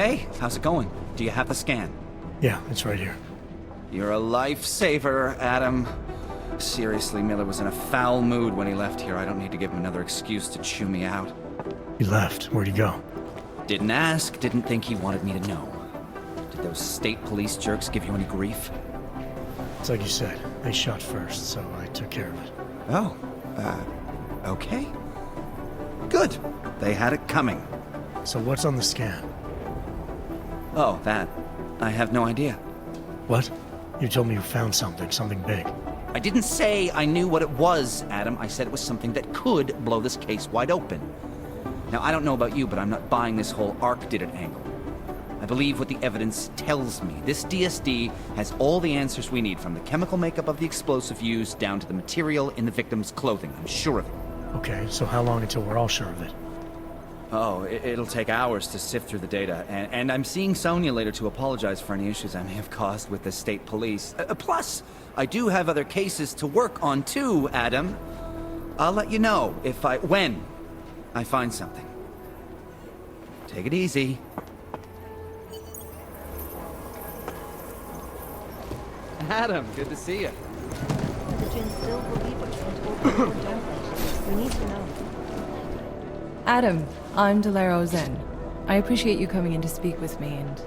Hey, how's it going? Do you have the scan? Yeah, it's right here. You're a lifesaver, Adam. Seriously, Miller was in a foul mood when he left here. I don't need to give him another excuse to chew me out. He left. Where'd he go? Didn't ask, didn't think he wanted me to know. Did those state police jerks give you any grief? It's like you said. They shot first, so I took care of it. Oh, okay. Good. They had it coming. So what's on the scan? Oh, that. I have no idea. What? You told me you found something big. I didn't say I knew what it was, Adam. I said it was something that could blow this case wide open. Now, I don't know about you, but I'm not buying this whole Ark did it angle. I believe what the evidence tells me. This DSD has all the answers we need, from the chemical makeup of the explosive used down to the material in the victim's clothing. I'm sure of it. Okay, so how long until we're all sure of it? Oh, it'll take hours to sift through the data, and I'm seeing Sonia later to apologize for any issues I may have caused with the state police. Plus, I do have other cases to work on too, Adam. I'll let you know when I find something. Take it easy. Adam, good to see you. The Jinn still believe what's been told before, don't they? We need to know. Adam, I'm Delaro Zen. I appreciate you coming in to speak with me, and...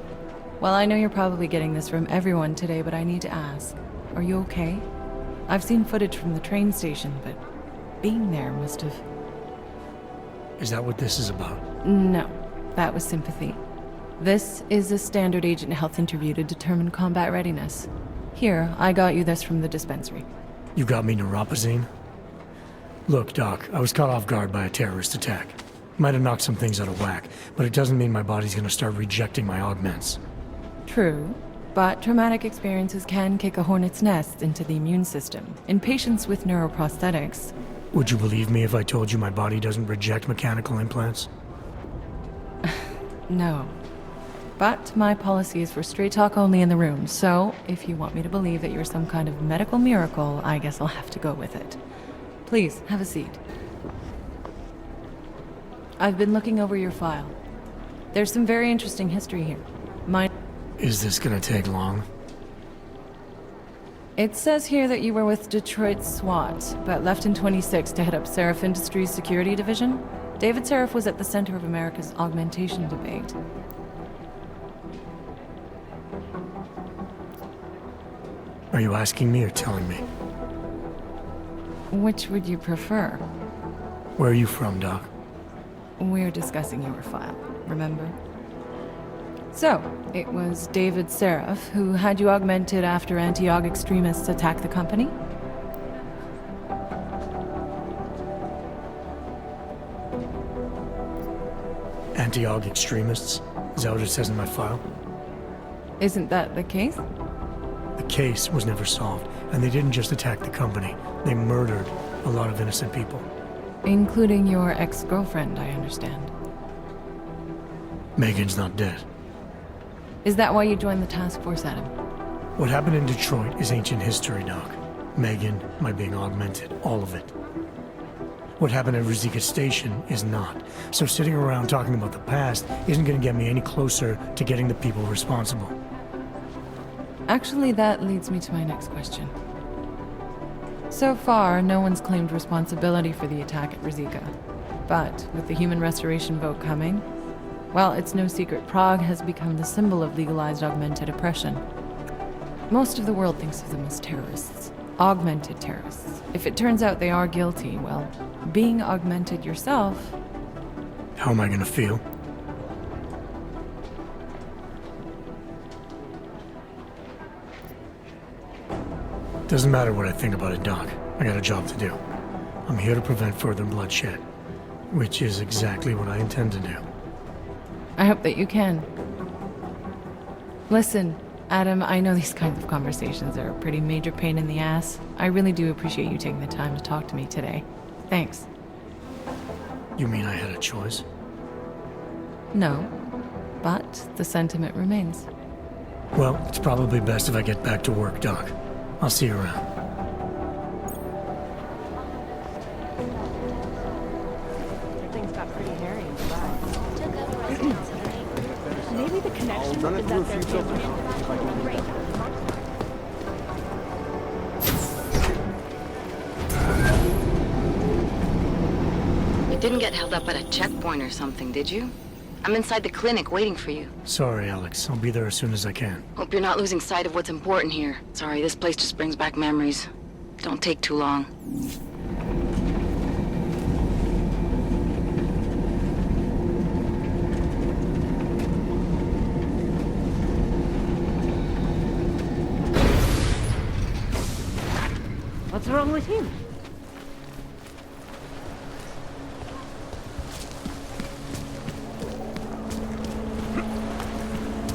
well, I know you're probably getting this from everyone today, but I need to ask. Are you okay? I've seen footage from the train station, but being there must have... Is that what this is about? No, that was sympathy. This is a standard agent health interview to determine combat readiness. Here, I got you this from the dispensary. You got me neuropazine? Look, Doc, I was caught off guard by a terrorist attack. Might have knocked some things out of whack, but it doesn't mean my body's gonna start rejecting my augments. True, but traumatic experiences can kick a hornet's nest into the immune system. In patients with neuroprosthetics... Would you believe me if I told you my body doesn't reject mechanical implants? No. But my policy is for straight talk only in the room, so if you want me to believe that you're some kind of medical miracle, I guess I'll have to go with it. Please, have a seat. I've been looking over your file. There's some very interesting history here. Is this gonna take long? It says here that you were with Detroit SWAT, but left in 26 to head up Seraph Industries' security division. David Seraph was at the center of America's augmentation debate. Are you asking me or telling me? Which would you prefer? Where are you from, Doc? We're discussing your file, remember? So, it was David Seraph who had you augmented after anti-aug extremists attacked the company? Anti-aug extremists? Is that what it says in my file? Isn't that the case? The case was never solved, and they didn't just attack the company. They murdered a lot of innocent people. Including your ex-girlfriend, I understand. Megan's not dead. Is that why you joined the task force, Adam? What happened in Detroit is ancient history, Doc. Megan, my being augmented, all of it. What happened at Rizika Station is not. So sitting around talking about the past isn't gonna get me any closer to getting the people responsible. Actually, that leads me to my next question. So far, no one's claimed responsibility for the attack at Rizika. But with the human restoration vote coming, well, it's no secret Prague has become the symbol of legalized augmented oppression. Most of the world thinks of them as terrorists. Augmented terrorists. If it turns out they are guilty, well, being augmented yourself... How am I gonna feel? Doesn't matter what I think about it, Doc. I got a job to do. I'm here to prevent further bloodshed, which is exactly what I intend to do. I hope that you can. Listen, Adam, I know these kinds of conversations are a pretty major pain in the ass. I really do appreciate you taking the time to talk to me today. Thanks. You mean I had a choice? No, but the sentiment remains. Well, it's probably best if I get back to work, Doc. I'll see you around. Things got pretty hairy in July. Maybe the connection. run it Is through a that their few filters. favorite? You didn't get held up at a checkpoint or something, did you? I'm inside the clinic waiting for you. Sorry, Alex. I'll be there as soon as I can. Hope you're not losing sight of what's important here. Sorry, this place just brings back memories. Don't take too long. What's wrong with him?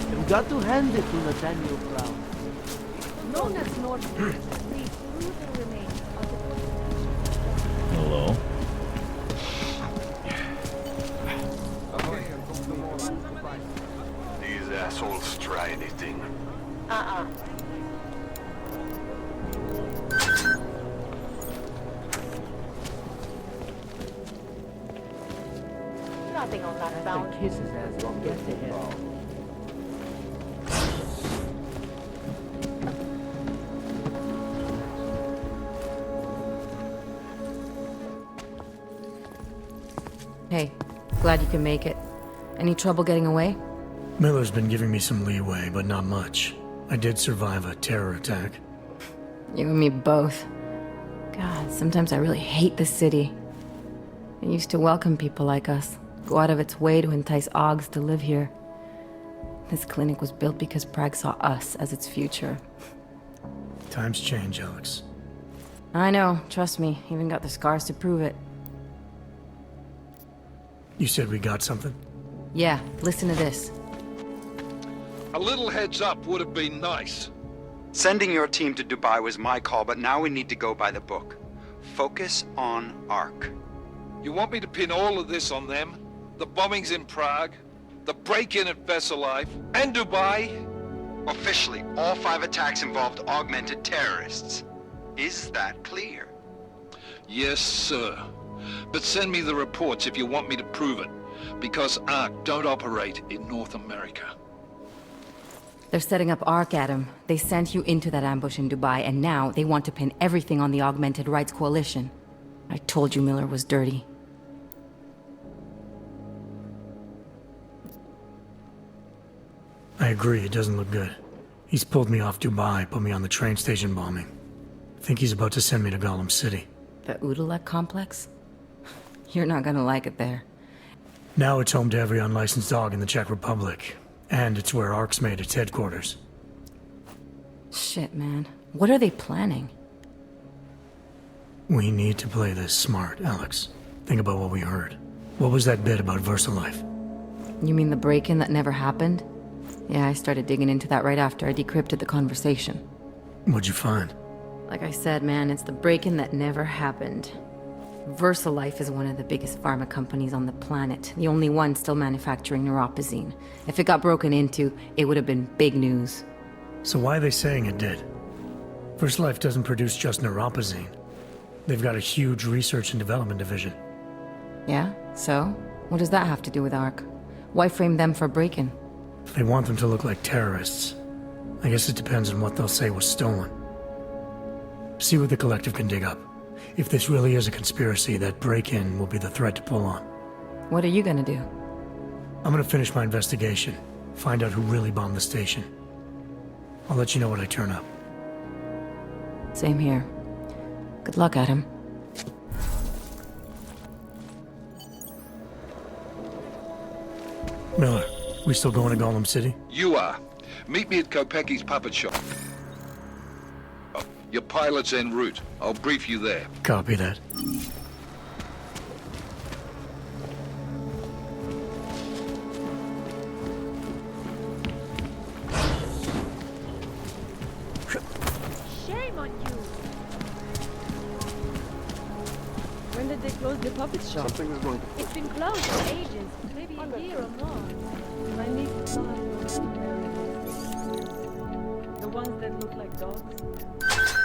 You've got to hand it to Nathaniel Brown. Known as North, leads through the remains of the Hello. These assholes try anything. nothing on that bound. Kiss his ass, don't get to him. Hey, glad you can make it. Any trouble getting away? Miller's been giving me some leeway, but not much. I did survive a terror attack. You and me both. God, sometimes I really hate this city. It used to welcome people like us, go out of its way to entice Augs to live here. This clinic was built because Prague saw us as its future. Times change, Alex. I know, trust me, even got the scars to prove it. You said we got something? Yeah, listen to this. A little heads up would have been nice. Sending your team to Dubai was my call, but now we need to go by the book. Focus on Ark. You want me to pin all of this on them? The bombings in Prague, the break-in at Vesalife, and Dubai? Officially, all 5 attacks involved augmented terrorists. Is that clear? Yes, sir. But send me the reports if you want me to prove it, because Ark don't operate in North America. They're setting up Ark, Adam. They sent you into that ambush in Dubai, and now they want to pin everything on the Augmented Rights Coalition. I told you Miller was dirty. I agree, it doesn't look good. He's pulled me off Dubai, put me on the train station bombing. I think he's about to send me to Gollum City. The Udalek complex? You're not gonna like it there. Now it's home to every unlicensed dog in the Czech Republic. And it's where Ark's made its headquarters. Shit, man. What are they planning? We need to play this smart, Alex. Think about what we heard. What was that bit about VersaLife? You mean the break-in that never happened? Yeah, I started digging into that right after I decrypted the conversation. What'd you find? Like I said, man, it's the break-in that never happened. VersaLife is one of the biggest pharma companies on the planet, the only one still manufacturing neuropozyne. If it got broken into, it would have been big news. So why are they saying it did? VersaLife doesn't produce just neuropozyne. They've got a huge research and development division. Yeah? So? What does that have to do with Ark? Why frame them for break-in? They want them to look like terrorists. I guess it depends on what they'll say was stolen. See what the collective can dig up. If this really is a conspiracy, that break-in will be the thread to pull on. What are you gonna do? I'm gonna finish my investigation, find out who really bombed the station. I'll let you know when I turn up. Same here. Good luck, Adam. Miller, we still going to Gollum City? You are. Meet me at Kopecki's puppet shop. Your pilot's en route. I'll brief you there. Copy that. Shame on you! When did they close the puppet shop? Something is going to... It's been closed for ages, maybe a year or more. My niece saw it. The ones that look like dogs.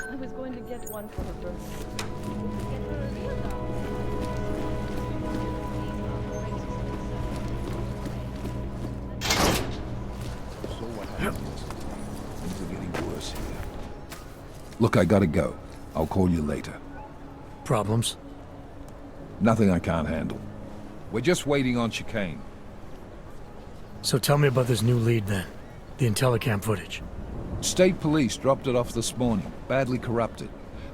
I was going to get one for her birthday. Get her a real dog. problems here. Look, I gotta go. I'll call you later. Problems? Nothing I can't handle. We're just waiting on chicane. So tell me about this new lead then. The Intellicam footage. State police dropped it off this morning, badly corrupted.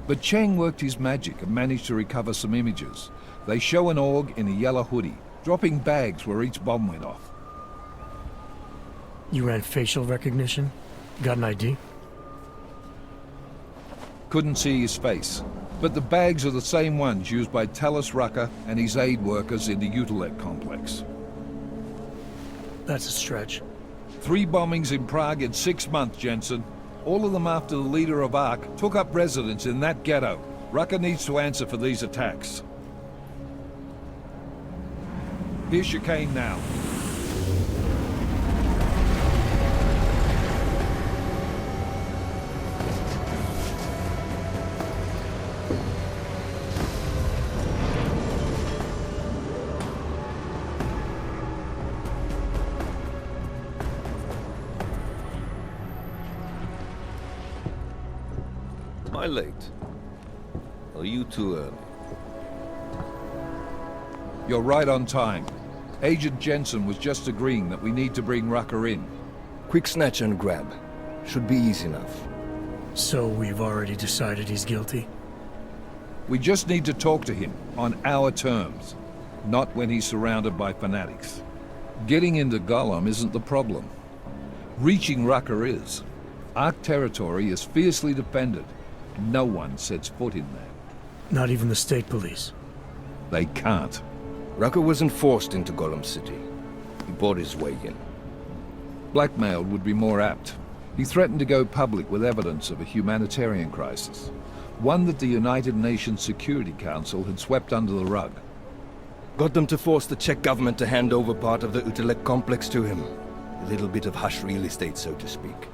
But Cheng worked his magic and managed to recover some images. They show an org in a yellow hoodie, dropping bags where each bomb went off. You ran facial recognition? Got an ID? Couldn't see his face. But the bags are the same ones used by Talos Rucker and his aid workers in the Utilek complex. That's a stretch. 3 bombings in Prague in 6 months, Jensen. All of them after the leader of ARC took up residence in that ghetto. Rucker needs to answer for these attacks. Here's chicane now. Am I late? Are you too early? You're right on time. Agent Jensen was just agreeing that we need to bring Rucker in. Quick snatch and grab. Should be easy enough. So we've already decided he's guilty? We just need to talk to him on our terms, not when he's surrounded by fanatics. Getting into Gollum isn't the problem. Reaching Rucker is. Ark territory is fiercely defended. No one sets foot in there. Not even the state police? They can't. Rucker wasn't forced into Gollum City. He bought his way in. Blackmail would be more apt. He threatened to go public with evidence of a humanitarian crisis. One that the United Nations Security Council had swept under the rug. Got them to force the Czech government to hand over part of the Utilek complex to him. A little bit of hush real estate, so to speak.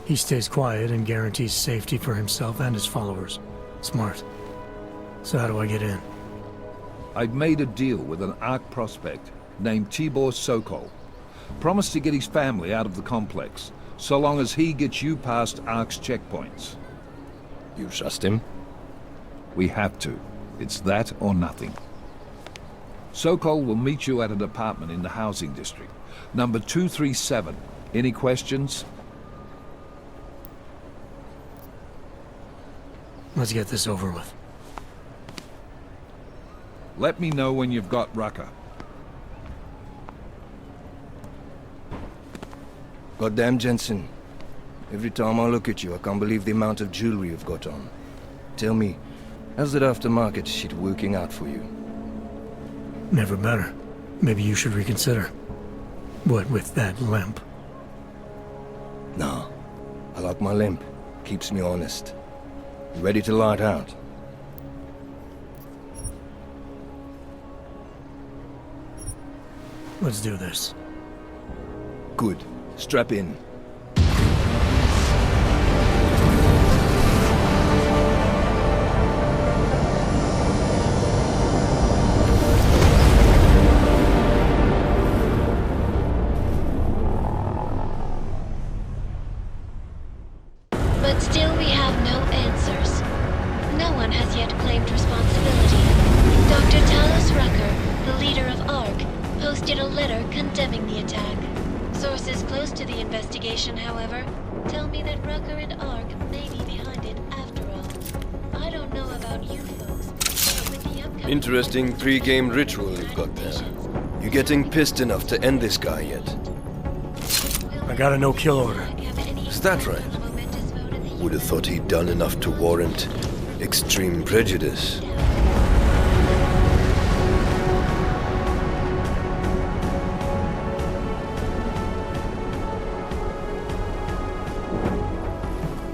He stays quiet and guarantees safety for himself and his followers. Smart. So how do I get in? I've made a deal with an ARC prospect named Tibor Sokol. Promised to get his family out of the complex, so long as he gets you past ARC's checkpoints. You trust him? We have to. It's that or nothing. Sokol will meet you at an apartment in the housing district. Number 237. Any questions? Let's get this over with. Let me know when you've got Rucker. Goddamn Jensen. Every time I look at you, I can't believe the amount of jewelry you've got on. Tell me, how's that aftermarket shit working out for you? Never better. Maybe you should reconsider. What with that limp? No. I like my limp. Keeps me honest. Ready to light out. Let's do this. Good. Strap in. But still we have no answers. No one has yet claimed responsibility. Dr. Talos Rucker, the leader of ARC, posted a letter condemning the attack. Sources close to the investigation, however, tell me that Rucker and ARC may be behind it after all. I don't know about you folks, but with the upcoming... Interesting pre-game ritual you've got there. You getting pissed enough to end this guy yet? I got a no-kill order. Is that right? Would have thought he'd done enough to warrant extreme prejudice.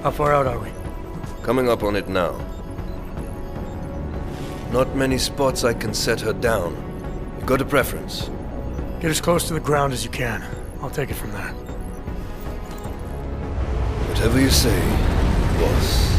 How far out are we? Coming up on it now. Not many spots I can set her down. You got a preference? Get as close to the ground as you can. I'll take it from there. Whatever you say, boss.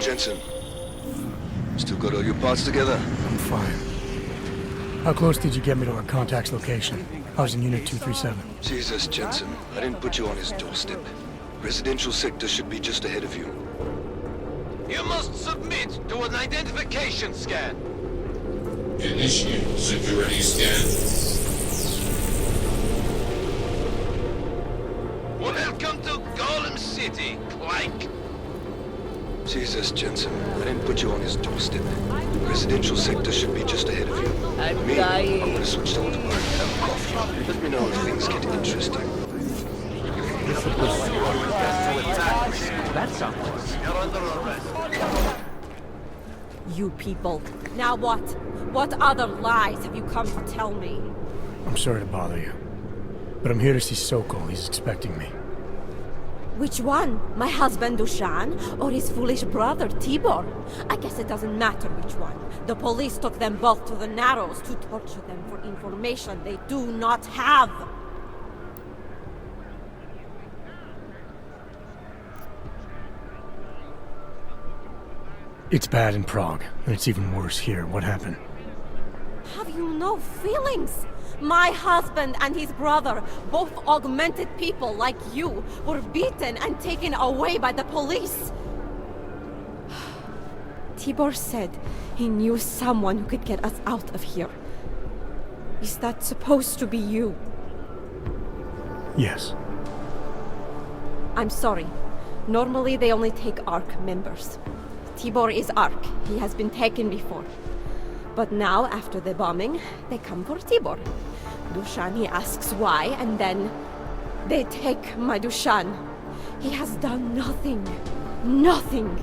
Jensen. Still got all your parts together? I'm fine. How close did you get me to our contact's location? I was in Unit 237. Jesus, Jensen. I didn't put you on his doorstep. Residential sector should be just ahead of you. You must submit to an identification scan. Initiate security scan. Welcome to Golem City, Clank. Jesus, Jensen. I didn't put you on his doorstep. Residential sector should be just ahead of you. I'm Me, dying. I'm gonna switch to autopilot and have coffee. Let me know if things get interesting. That sounds... You're under arrest. You people. Now what? What other lies have you come to tell me? I'm sorry to bother you. But I'm here to see Sokol. He's expecting me. Which one? My husband Dushan or his foolish brother Tibor? I guess it doesn't matter which one. The police took them both to the Narrows to torture them for information they do not have. It's bad in Prague, and it's even worse here. What happened? Have you no feelings? My husband and his brother, both augmented people like you, were beaten and taken away by the police. Tibor said he knew someone who could get us out of here. Is that supposed to be you? Yes. I'm sorry. Normally they only take ARC members. Tibor is ARC. He has been taken before. But now, after the bombing, they come for Tibor. Dushan, he asks why, and then they take my Dushan. He has done nothing. Nothing.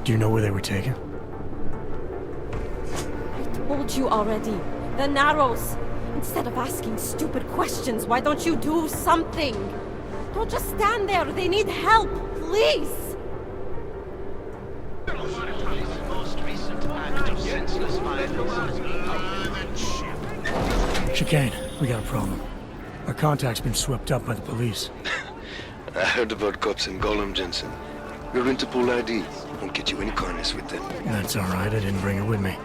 Do you know where they were taken? I told you already. The Narrows. Instead of asking stupid questions, why don't you do something? Don't just stand there. They need help. Please. Chicane, we got a problem. Our contact's been swept up by the police. I heard about cops in Golem, Jensen. Your Interpol ID won't get you any carnage with them. That's all right. I didn't bring it with me.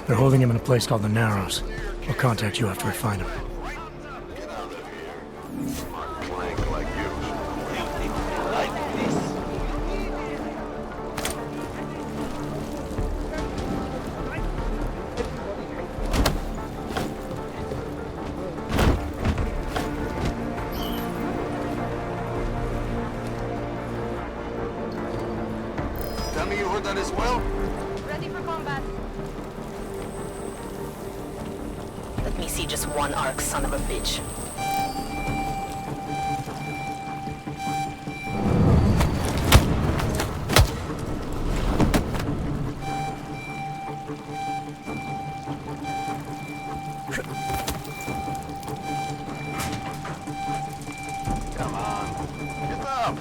They're holding him in a place called the Narrows. I'll contact you after I find him. Clank like you. Tell me you heard that as well? Ready for combat. Let me see just one ARC, son of a bitch. Come on. Get up.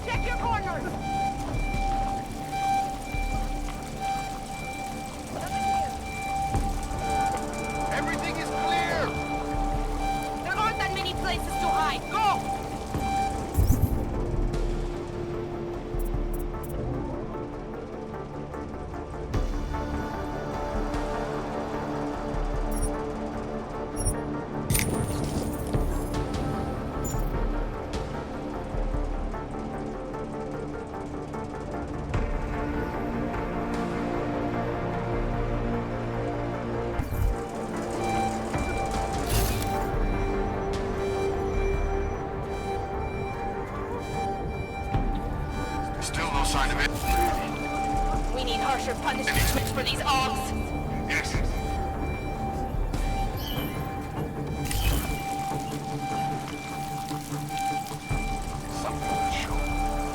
Check your corners. Everything is clear. There aren't that many places to hide. Go! Still no sign of it. We need harsher punishments for these ARCs. Yes.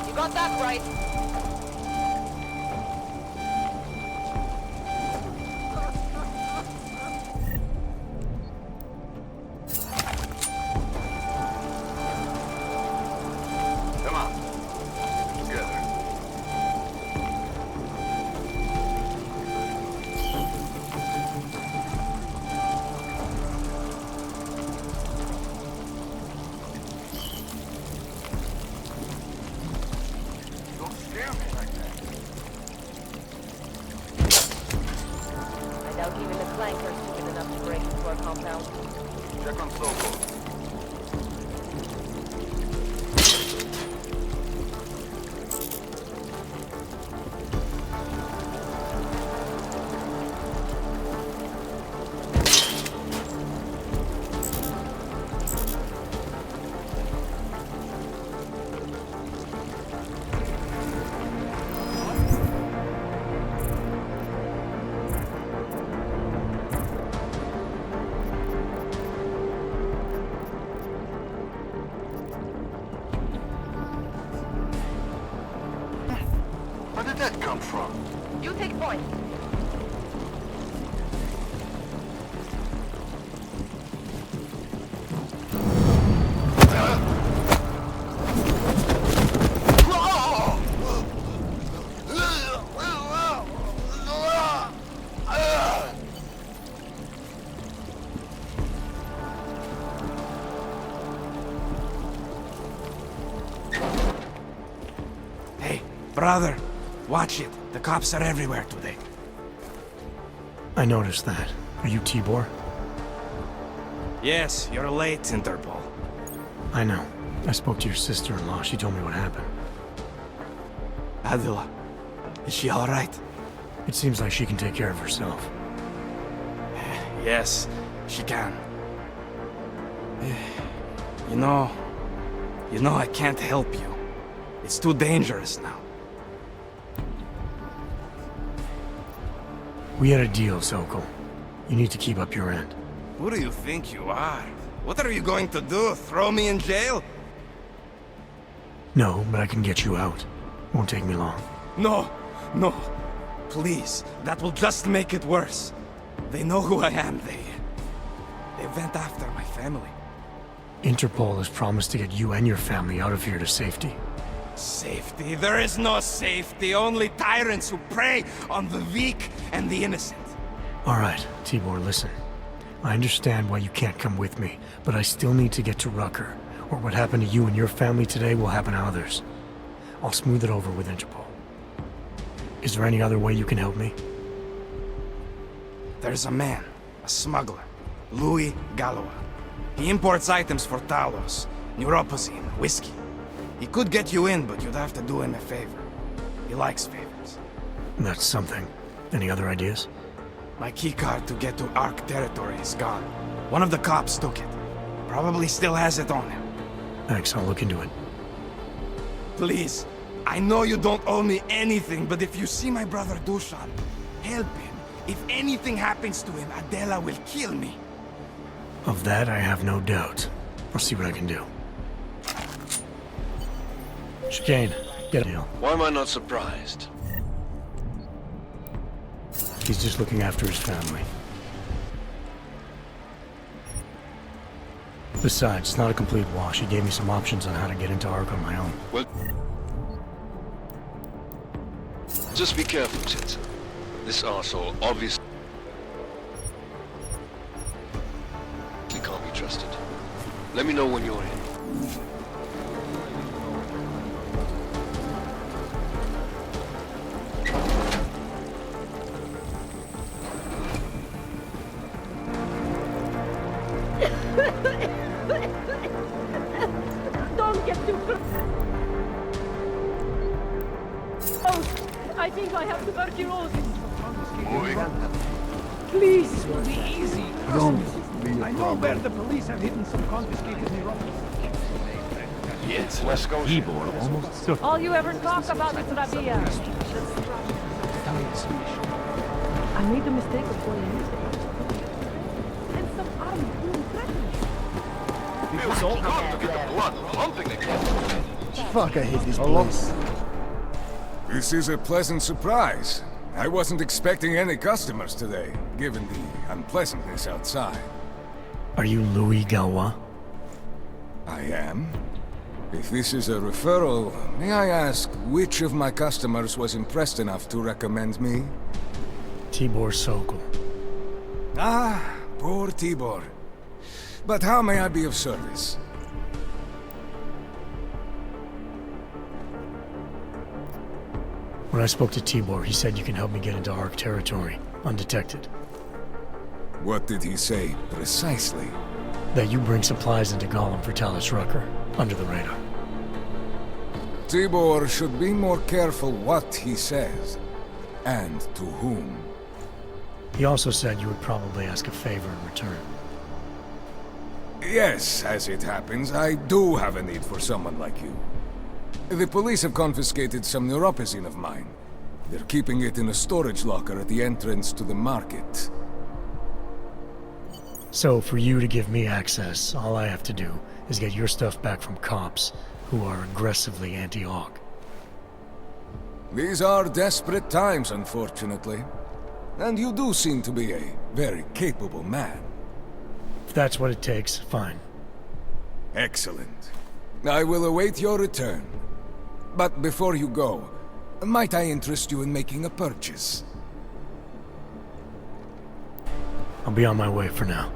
You got that right. Come on. Together. I doubt even the flankers stupid enough to break into our compound. Check on Soko. Where did that come from? You take point. Hey, brother, watch it. The cops are everywhere today. I noticed that. Are you Tibor? Yes, you're late, Interpol. I know. I spoke to your sister-in-law. She told me what happened. Adila, is she all right? It seems like she can take care of herself. Yes, she can. You know I can't help you. It's too dangerous now. We had a deal, Sokol. You need to keep up your end. Who do you think you are? What are you going to do? Throw me in jail? No, but I can get you out. Won't take me long. No, no. Please, that will just make it worse. They know who I am. They went after my family. Interpol has promised to get you and your family out of here to safety. Safety? There is no safety. Only tyrants who prey on the weak and the innocent. All right, Tibor, listen. I understand why you can't come with me, but I still need to get to Rucker, or what happened to you and your family today will happen to others. I'll smooth it over with Interpol. Is there any other way you can help me? There's a man, a smuggler, Louis Galois. He imports items for Talos, neuropozyne, whiskey. He could get you in, but you'd have to do him a favor. He likes favors. That's something. Any other ideas? My keycard to get to Ark territory is gone. One of the cops took it. Probably still has it on him. Thanks, I'll look into it. Please, I know you don't owe me anything, but if you see my brother Dushan, help him. If anything happens to him, Adela will kill me. Of that, I have no doubt. I'll see what I can do. Chicane, get a deal. Why am I not surprised? He's just looking after his family. Besides, it's not a complete wash. He gave me some options on how to get into Ark on my own. Well, just be careful, Jensen. This arsehole obviously can't be trusted. Let me know when you're in. Don't get too close. Oh, I think I have tuberculosis. Please. This will be easy. I know where the police have hidden some confiscated neuropozyne. Yes, let's go. Tibor almost. All you ever talk about is Rabia. I made the mistake of going in. And some army being threatened. Feels so good to get the blood pumping again. Fuck, I hate this place. This is a pleasant surprise. I wasn't expecting any customers today, given the unpleasantness outside. Are you Louis Galois? I am. If this is a referral, may I ask which of my customers was impressed enough to recommend me? Tibor Sokol. Ah, poor Tibor. But how may I be of service? When I spoke to Tibor, he said you can help me get into Ark territory, undetected. What did he say, precisely? That you bring supplies into Gollum for Talus Rucker, under the radar. Tibor should be more careful what he says, and to whom. He also said you would probably ask a favor in return. Yes, as it happens, I do have a need for someone like you. The police have confiscated some neuropozyne of mine. They're keeping it in a storage locker at the entrance to the market. So, for you to give me access, all I have to do is get your stuff back from cops who are aggressively anti-Aug. These are desperate times, unfortunately. And you do seem to be a very capable man. If that's what it takes, fine. Excellent. I will await your return. But before you go, might I interest you in making a purchase? I'll be on my way for now.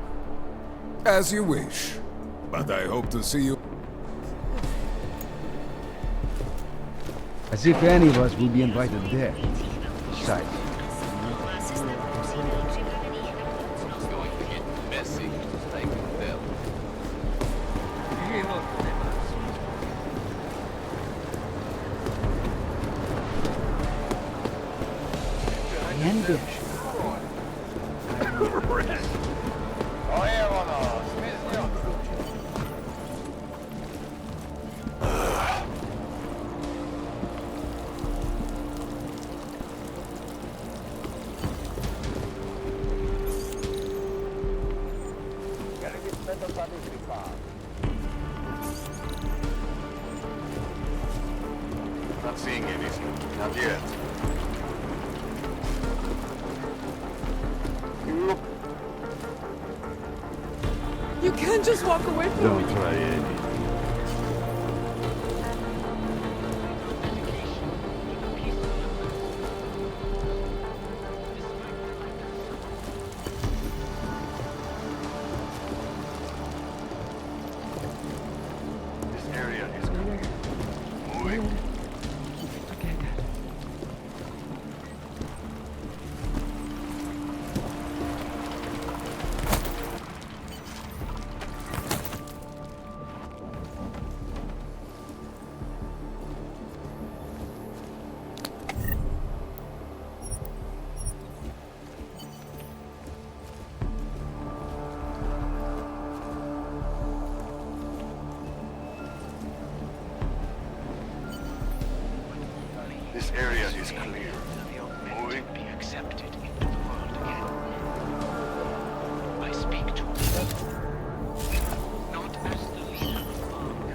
As you wish. But I hope to see you. As if any of us will be invited there. Besides, Not seeing anything. Not yet. You can't just walk away from Don't me. try any. This area is clear. Moving. This area is clear. Moving. Be accepted into the world again. I speak to you. Not as the leader of Ark.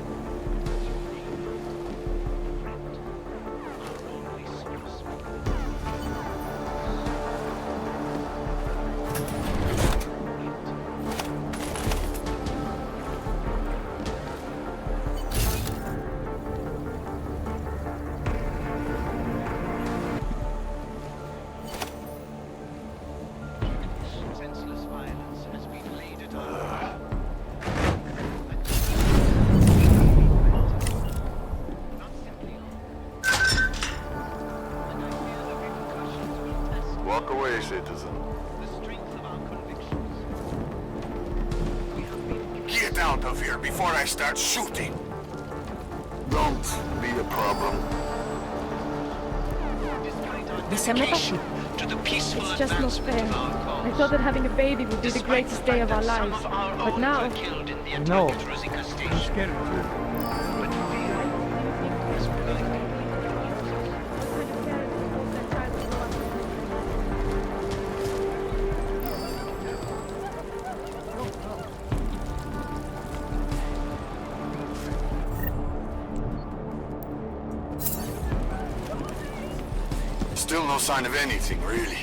Only source. Senseless violence has been laid at our Walk away, citizen. The strength of our convictions. Get out of here before I start shooting. Don't be a problem. Vi sembra pazzi. It's just not fair. I thought that having a baby would be the greatest day of our lives. But now... No, I'm scared of you. Still no sign of anything, really.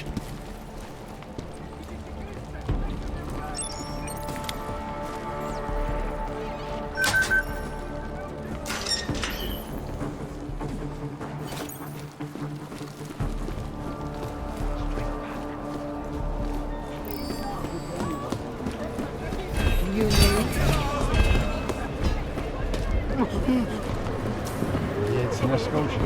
Jedź na skończy.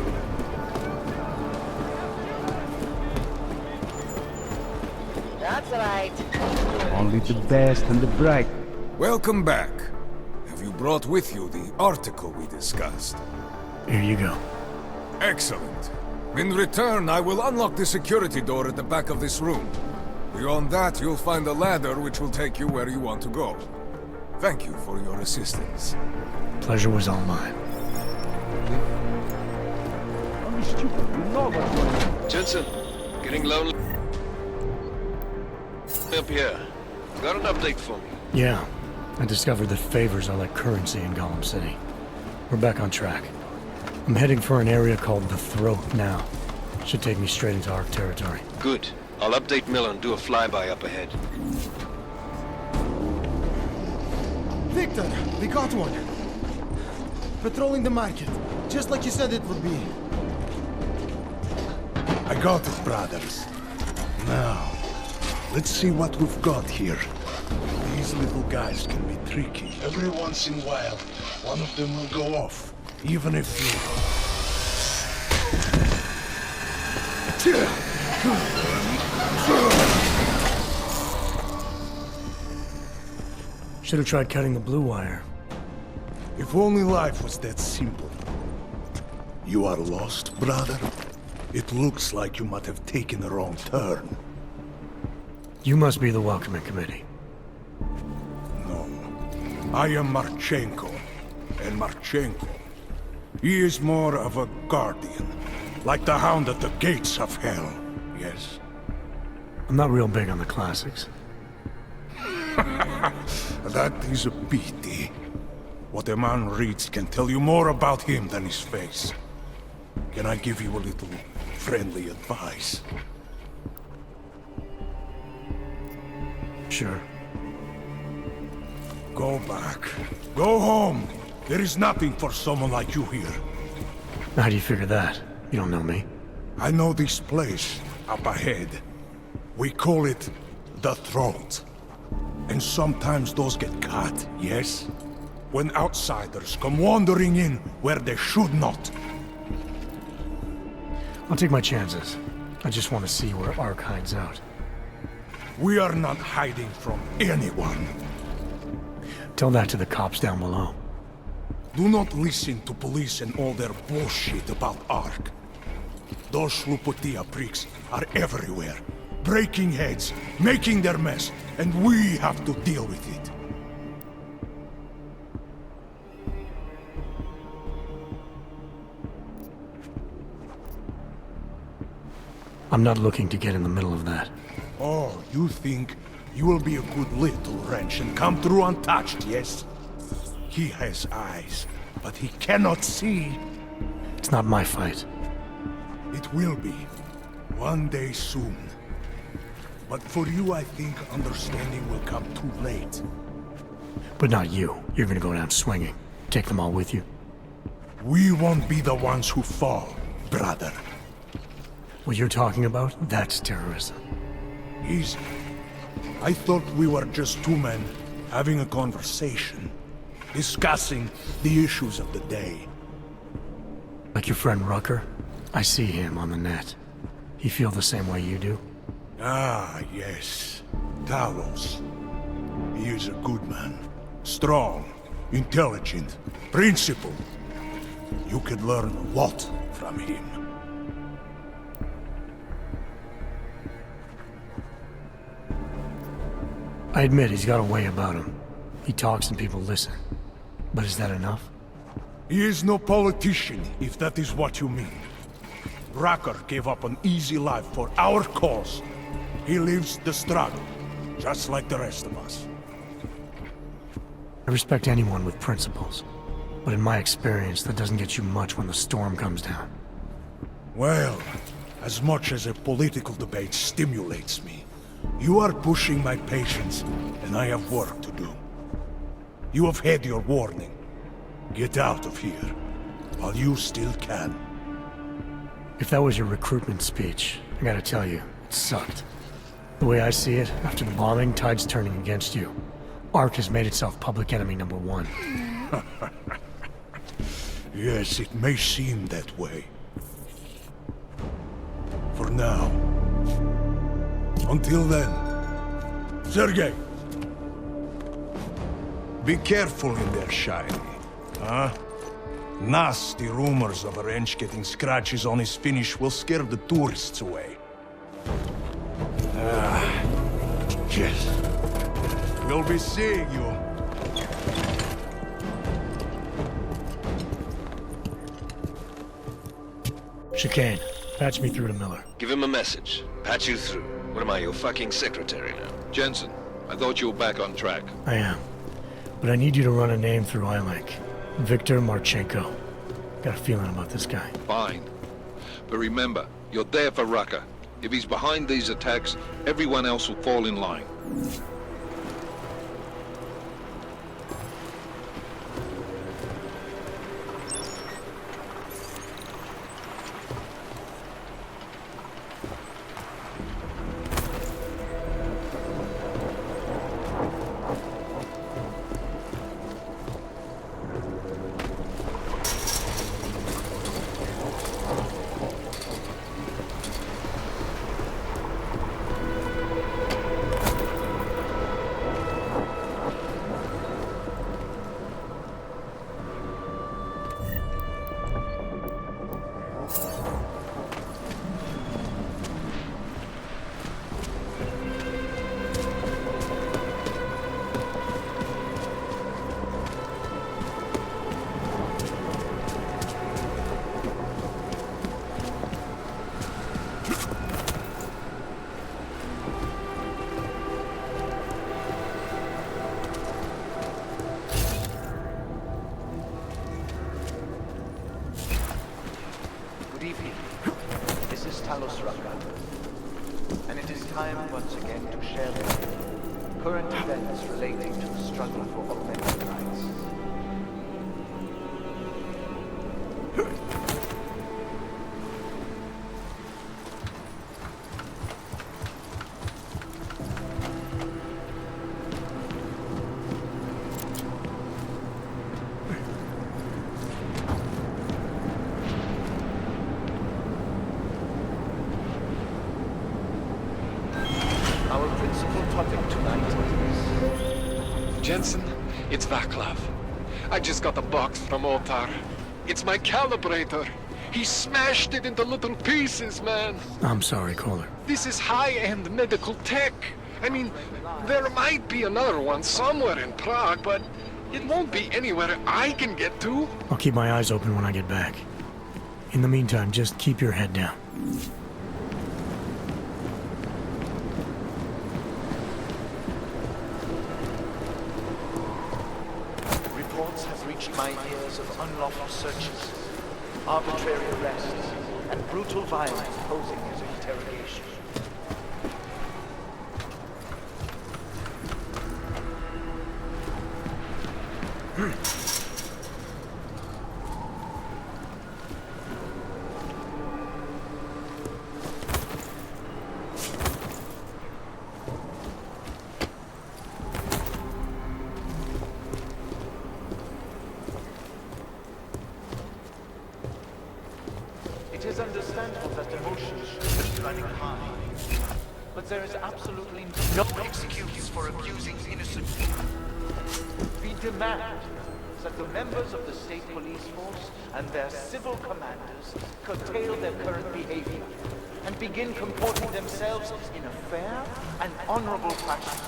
That's right. Only the best and the bright. Welcome back. Have you brought with you the article we discussed? Here you go. Excellent. In return, I will unlock the security door at the back of this room. Beyond that, you'll find a ladder which will take you where you want to go. Thank you for your assistance. Pleasure was all mine. Don't be stupid. You know what's going on. Jensen, getting lonely up here. Got an update for me? Yeah, I discovered that favors are like currency in Gollum City. We're back on track. I'm heading for an area called the Throat now. Should take me straight into Ark territory. Good. I'll update Miller and do a flyby up ahead. Victor, we got one. Patrolling the market, just like you said it would be. I got it, brothers. Now, let's see what we've got here. These little guys can be tricky. Every once in a while, one of them will go off, even if you... Should have tried cutting the blue wire. If only life was that simple. You are lost, brother? It looks like you might have taken a wrong turn. You must be the welcoming committee. No. I am Marchenko. And Marchenko, he is more of a guardian. Like the hound at the gates of hell. Yes? I'm not real big on the classics. That is a pity. What a man reads can tell you more about him than his face. Can I give you a little friendly advice? Sure. Go back. Go home. There is nothing for someone like you here. How do you figure that? You don't know me. I know this place, up ahead. We call it the Throat. And sometimes those get cut, yes? When outsiders come wandering in where they should not. I'll take my chances. I just want to see where Ark hides out. We are not hiding from anyone. Tell that to the cops down below. Do not listen to police and all their bullshit about Ark. Those Slupotia pricks are everywhere. Breaking heads, making their mess, and we have to deal with it. I'm not looking to get in the middle of that. Oh, you think you will be a good little wrench and come through untouched, yes? He has eyes, but he cannot see. It's not my fight. It will be. One day soon. But for you, I think understanding will come too late. But not you. You're gonna go down swinging. Take them all with you. We won't be the ones who fall, brother. What you're talking about, that's terrorism. Easy. I thought we were just two men having a conversation, discussing the issues of the day. Like your friend Rucker? I see him on the net. He feel the same way you do? Ah, yes. Talos. He is a good man. Strong, intelligent, principled. You could learn a lot from him. I admit he's got a way about him. He talks and people listen. But is that enough? He is no politician, if that is what you mean. Rucker gave up an easy life for our cause. He lives the struggle, just like the rest of us. I respect anyone with principles. But in my experience, that doesn't get you much when the storm comes down. Well, as much as a political debate stimulates me, you are pushing my patience, and I have work to do. You have had your warning. Get out of here, while you still can. If that was your recruitment speech, I gotta tell you, it sucked. The way I see it, after the bombing, tide's turning against you. Ark has made itself public enemy #1. Yes, it may seem that way. For now. Until then, Sergei! Be careful in there, Shiny. Huh? Nasty rumors of a wrench getting scratches on his finish will scare the tourists away. Yes. We'll be seeing you. Chicane, patch me through to Miller. Give him a message. Patch you through. What am I, your fucking secretary now? Jensen, I thought you were back on track. I am. But I need you to run a name through iLink. Viktor Marchenko. Got a feeling about this guy. Fine. But remember, you're there for Rucker. If he's behind these attacks, everyone else will fall in line. And it is time once again to share with you current events relating to the struggle for augmented rights. Jensen, it's Vaclav. I just got the box from Otar. It's my calibrator. He smashed it into little pieces, man. I'm sorry, caller. This is high-end medical tech. I mean, there might be another one somewhere in Prague, but it won't be anywhere I can get to. I'll keep my eyes open when I get back. In the meantime, just keep your head down. My years of unlawful searches, arbitrary arrests, and brutal violence posing as interrogation. It is understandable that emotions should be running high, but there is absolutely no excuse for abusing innocent people. We demand that the members of the state police force and their civil commanders curtail their current behavior and begin comporting themselves in a fair and honorable fashion.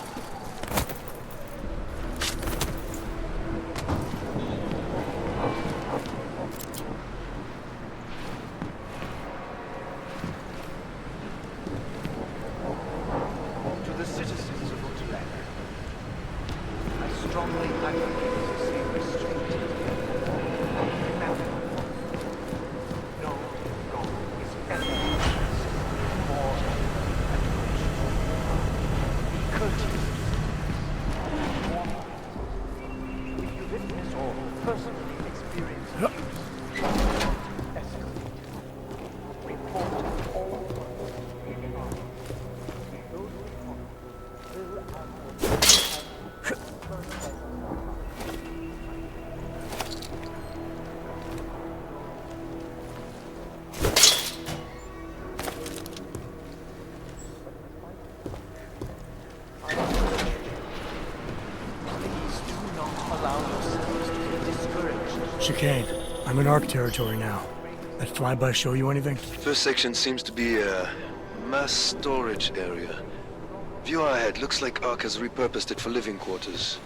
Courteous Chicane, I'm in ARC territory now. That flyby show you anything? First section seems to be a mass storage area. View ahead looks like ARC has repurposed it for living quarters.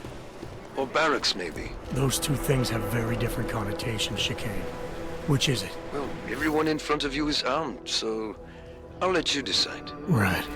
Or barracks, maybe. Those two things have very different connotations, Chicane. Which is it? Well, everyone in front of you is armed, so I'll let you decide. Right.